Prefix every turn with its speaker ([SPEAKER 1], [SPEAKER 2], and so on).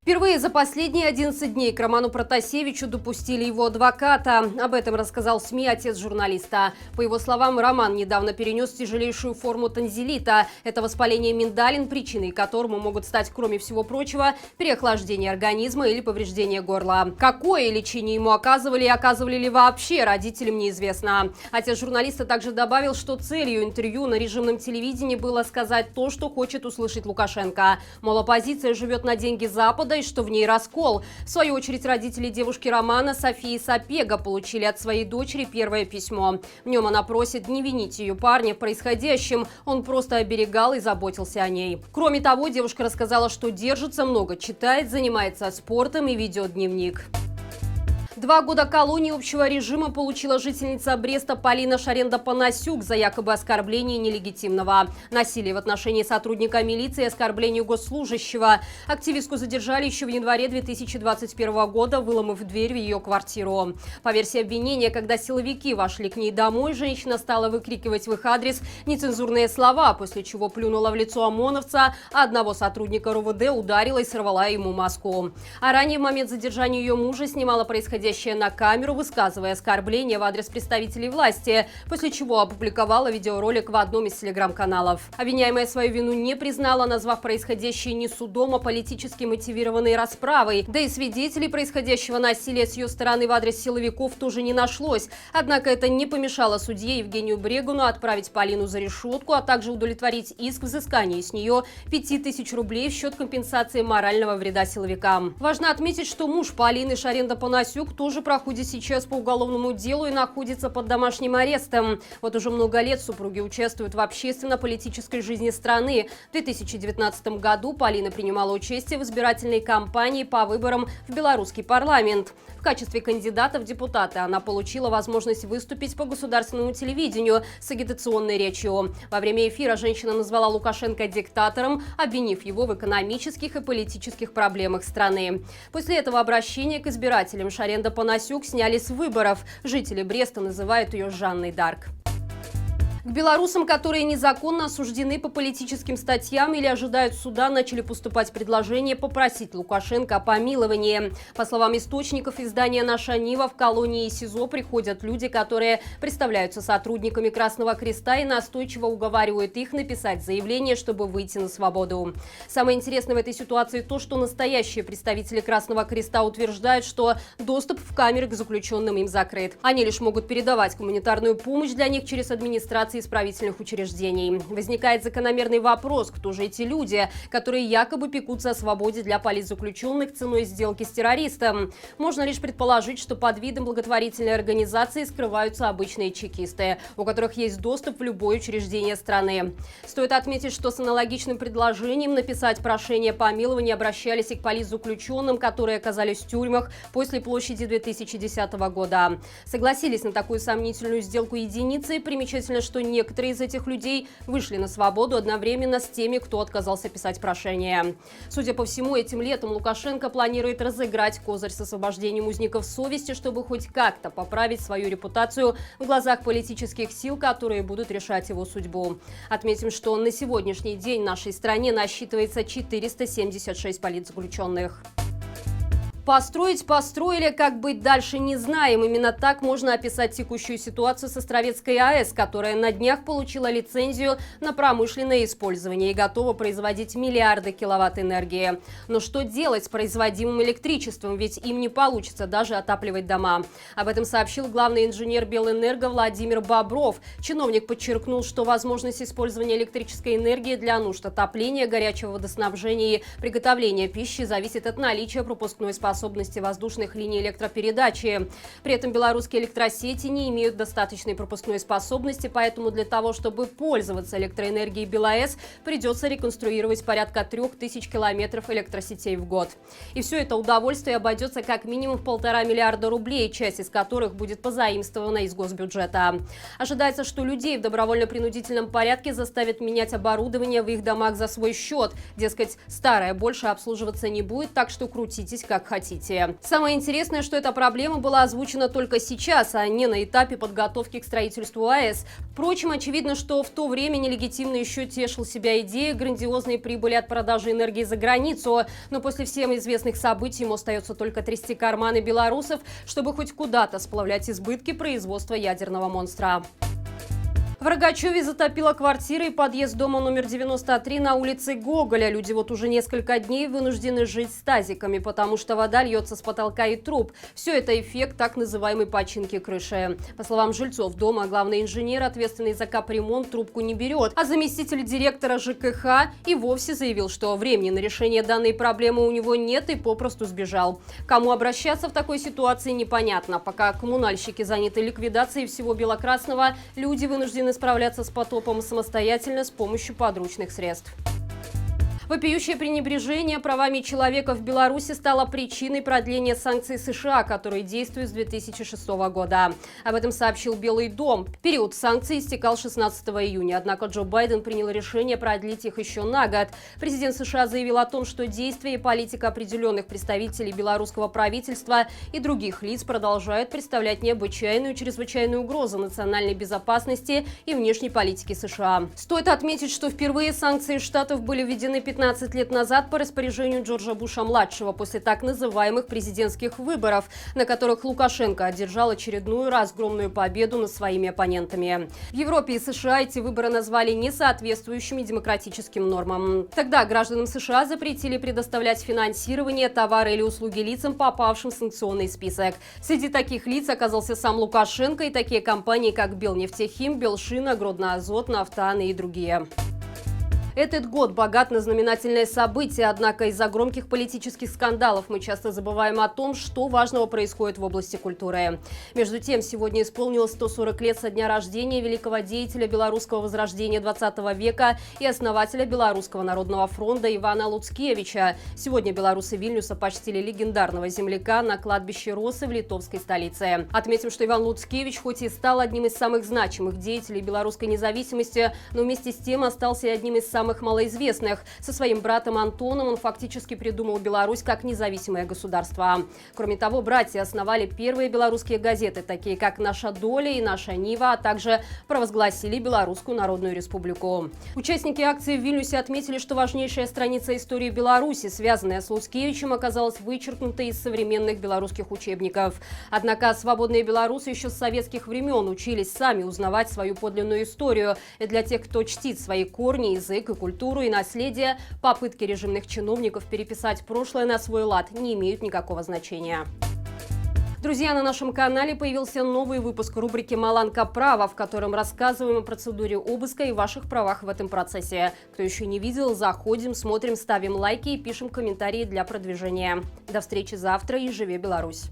[SPEAKER 1] Впервые за последние 11 дней к Роману Протасевичу допустили его адвоката. Об этом рассказал СМИ отец журналиста. По его словам, Роман недавно перенес тяжелейшую форму танзелита. Это воспаление миндалин, причиной которому могут стать, кроме всего прочего, переохлаждение организма или повреждение горла. Какое лечение ему оказывали и оказывали ли вообще, родителям неизвестно. Отец журналиста также добавил, что целью интервью на режимном телевидении было сказать то, что хочет услышать Лукашенко. Мол, оппозиция живет на деньги Запада, и что в ней раскол. В свою очередь, родители девушки Романа, Софии Сапега, получили от своей дочери первое письмо. В нем она просит не винить ее парня в происходящем, он просто оберегал и заботился о ней. Кроме того, девушка рассказала, что держится, много читает, занимается спортом и ведет дневник. 2 года колонии общего режима получила жительница Бреста Полина Шаренда-Панасюк за якобы оскорбление нелегитимного насилия в отношении сотрудника милиции и оскорблению госслужащего. Активистку задержали еще в январе 2021 года, выломав дверь в ее квартиру. По версии обвинения, когда силовики вошли к ней домой, женщина стала выкрикивать в их адрес нецензурные слова, после чего плюнула в лицо ОМОНовца, а одного сотрудника РОВД ударила и сорвала ему маску. А ранее в момент задержания ее мужа снимала происходящее на камеру, высказывая оскорбления в адрес представителей власти, после чего опубликовала видеоролик в одном из телеграм-каналов. Обвиняемая свою вину не признала, назвав происходящее не судом, а политически мотивированной расправой. Да и свидетелей происходящего насилия с ее стороны в адрес силовиков тоже не нашлось. Однако это не помешало судье Евгению Брегуну отправить Полину за решетку, а также удовлетворить иск взыскания с нее 5000 рублей в счет компенсации морального вреда силовикам. Важно отметить, что муж Полины Шаренда-Панасюк тоже проходит сейчас по уголовному делу и находится под домашним арестом. Вот уже много лет супруги участвуют в общественно-политической жизни страны. В 2019 году Полина принимала участие в избирательной кампании по выборам в белорусский парламент. В качестве кандидата в депутаты она получила возможность выступить по государственному телевидению с агитационной речью. Во время эфира женщина назвала Лукашенко диктатором, обвинив его в экономических и политических проблемах страны. После этого обращения к избирателям Шаренда-Панасюк сняли с выборов. Жители Бреста называют ее Жанной Дарк. К белорусам, которые незаконно осуждены по политическим статьям или ожидают суда, начали поступать предложения попросить Лукашенко о помиловании. По словам источников издания «Наша Нива», в колонии и СИЗО приходят люди, которые представляются сотрудниками Красного Креста и настойчиво уговаривают их написать заявление, чтобы выйти на свободу. Самое интересное в этой ситуации то, что настоящие представители Красного Креста утверждают, что доступ в камеры к заключенным им закрыт. Они лишь могут передавать гуманитарную помощь для них через администрацию исправительных учреждений. Возникает закономерный вопрос, кто же эти люди, которые якобы пекутся о свободе для политзаключенных ценой сделки с террористом. Можно лишь предположить, что под видом благотворительной организации скрываются обычные чекисты, у которых есть доступ в любое учреждение страны. Стоит отметить, что с аналогичным предложением написать прошение помилования обращались и к политзаключенным, которые оказались в тюрьмах после площади 2010 года. Согласились на такую сомнительную сделку единицы. Примечательно, что некоторые из этих людей вышли на свободу одновременно с теми, кто отказался писать прошение. Судя по всему, этим летом Лукашенко планирует разыграть козырь с освобождением узников совести, чтобы хоть как-то поправить свою репутацию в глазах политических сил, которые будут решать его судьбу. Отметим, что на сегодняшний день в нашей стране насчитывается 476 политзаключенных. Построили, как быть дальше не знаем. Именно так можно описать текущую ситуацию с Островецкой АЭС, которая на днях получила лицензию на промышленное использование и готова производить миллиарды киловатт энергии. Но что делать с производимым электричеством, ведь им не получится даже отапливать дома. Об этом сообщил главный инженер Белэнерго Владимир Бобров. Чиновник подчеркнул, что возможность использования электрической энергии для нужд отопления, горячего водоснабжения и приготовления пищи зависит от наличия пропускной способности воздушных линий электропередачи. При этом белорусские электросети не имеют достаточной пропускной способности, поэтому для того, чтобы пользоваться электроэнергией БелАЭС, придется реконструировать порядка 3000 километров электросетей в год. И все это удовольствие обойдется как минимум в 1,5 миллиарда рублей, часть из которых будет позаимствована из госбюджета. Ожидается, что людей в добровольно-принудительном порядке заставят менять оборудование в их домах за свой счет. Дескать, старое больше обслуживаться не будет, так что крутитесь как хотите. хотите. Самое интересное, что эта проблема была озвучена только сейчас, а не на этапе подготовки к строительству АЭС. Впрочем, очевидно, что в то время нелегитимно еще тешил себя идеей грандиозной прибыли от продажи энергии за границу. Но после всем известных событий ему остается только трясти карманы белорусов, чтобы хоть куда-то сплавлять избытки производства ядерного монстра. В Рогачеве затопило квартиры и подъезд дома номер 93 на улице Гоголя. Люди вот уже несколько дней вынуждены жить с тазиками, потому что вода льется с потолка и труб. Все это эффект так называемой починки крыши. По словам жильцов дома, главный инженер, ответственный за капремонт, трубку не берет, а заместитель директора ЖКХ и вовсе заявил, что времени на решение данной проблемы у него нет и попросту сбежал. Кому обращаться в такой ситуации непонятно. Пока коммунальщики заняты ликвидацией всего белокрасного, люди вынуждены справляться с потопом самостоятельно с помощью подручных средств. Вопиющее пренебрежение правами человека в Беларуси стало причиной продления санкций США, которые действуют с 2006 года. Об этом сообщил Белый дом. Период санкций истекал 16 июня, однако Джо Байден принял решение продлить их еще на год. Президент США заявил о том, что действия и политика определенных представителей белорусского правительства и других лиц продолжают представлять необычайную чрезвычайную угрозу национальной безопасности и внешней политике США. Стоит отметить, что впервые санкции Штатов были введены 15 лет назад по распоряжению Джорджа Буша-младшего после так называемых президентских выборов, на которых Лукашенко одержал очередную разгромную победу над своими оппонентами. В Европе и США эти выборы назвали несоответствующими демократическим нормам. Тогда гражданам США запретили предоставлять финансирование, товары или услуги лицам, попавшим в санкционный список. Среди таких лиц оказался сам Лукашенко и такие компании, как Белнефтехим, Белшина, Гродноазот, Нафтан и другие. Этот год богат на знаменательные события, однако из-за громких политических скандалов мы часто забываем о том, что важного происходит в области культуры. Между тем, сегодня исполнилось 140 лет со дня рождения великого деятеля белорусского возрождения 20 века и основателя Белорусского народного фронта Ивана Луцкевича. Сегодня белорусы Вильнюса почтили легендарного земляка на кладбище Росы в литовской столице. Отметим, что Иван Луцкевич хоть и стал одним из самых значимых деятелей белорусской независимости, но вместе с тем остался и одним из самых малоизвестных. Со своим братом Антоном он фактически придумал Беларусь как независимое государство. Кроме того, братья основали первые белорусские газеты, такие как «Наша доля» и «Наша Нива», а также провозгласили Белорусскую Народную Республику. Участники акции в Вильнюсе отметили, что важнейшая страница истории Беларуси, связанная с Луцкевичем, оказалась вычеркнута из современных белорусских учебников. Однако свободные белорусы еще с советских времен учились сами узнавать свою подлинную историю. И для тех, кто чтит свои корни, язык, культуру и наследие, попытки режимных чиновников переписать прошлое на свой лад не имеют никакого значения. Друзья, на нашем канале появился новый выпуск рубрики «Маланка права», в котором рассказываем о процедуре обыска и ваших правах в этом процессе. Кто еще не видел, заходим, смотрим, ставим лайки и пишем комментарии для продвижения. До встречи завтра и живи Беларусь!